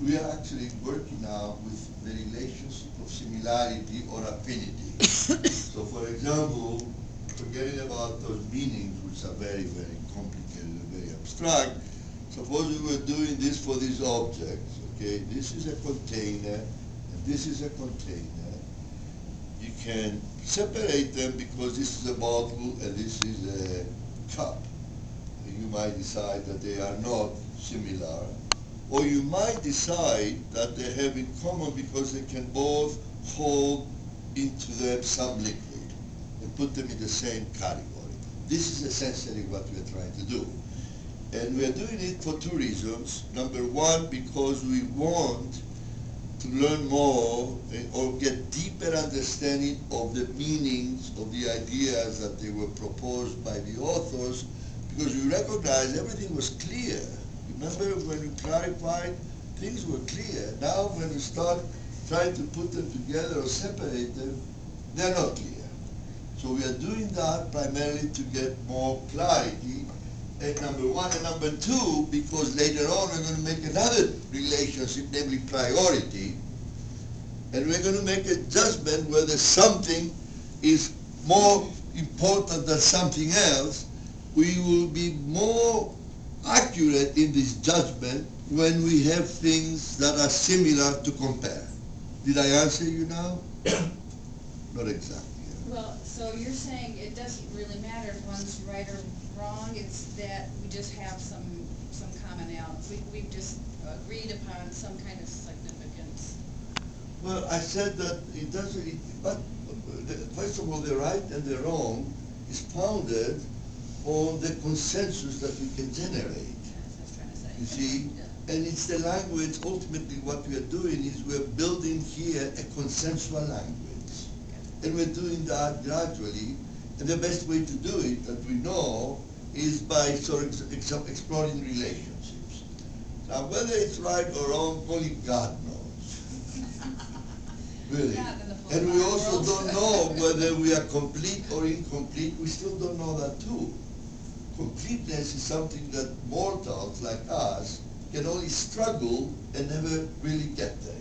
we are actually working now with the relationship of similarity or affinity. So for example, forgetting about those meanings, which are very, very complicated and very abstract, suppose we were doing this for these objects, okay? This is a container, and this is a container. You can separate them because this is a bottle and this is a cup. You might decide that they are not similar, or you might decide that they have in common because they can both hold into them some liquid and put them in the same category. This is essentially what we are trying to do. And we are doing it for two reasons. Number one, because we want to learn more or get deeper understanding of the meanings of the ideas that they were proposed by the authors, because we recognize everything was clear. Remember when we clarified, things were clear. Now when we start trying to put them together or separate them, they're not clear. So we are doing that primarily to get more clarity, and number one. And number two, because later on we're going to make another relationship, namely priority, and we're going to make a judgment whether something is more important than something else. We will be more accurate in this judgment when we have things that are similar to compare. Did I answer you now? Not exactly. Well, so you're saying it doesn't really matter if one's right or wrong, it's that we just have some commonality. We've just agreed upon some kind of significance. Well, I said that it doesn't, but first of all, the right and the wrong is founded on the consensus that we can generate. That's what I was trying to say. You see? Yeah. And it's the language, ultimately what we are doing is we're building here a consensual language. And we're doing that gradually. And the best way to do it, that we know, is by sort of exploring relationships. Now, whether it's right or wrong, only God knows. Really. And we also don't know whether we are complete or incomplete. We still don't know that too. Completeness is something that mortals like us can only struggle and never really get there.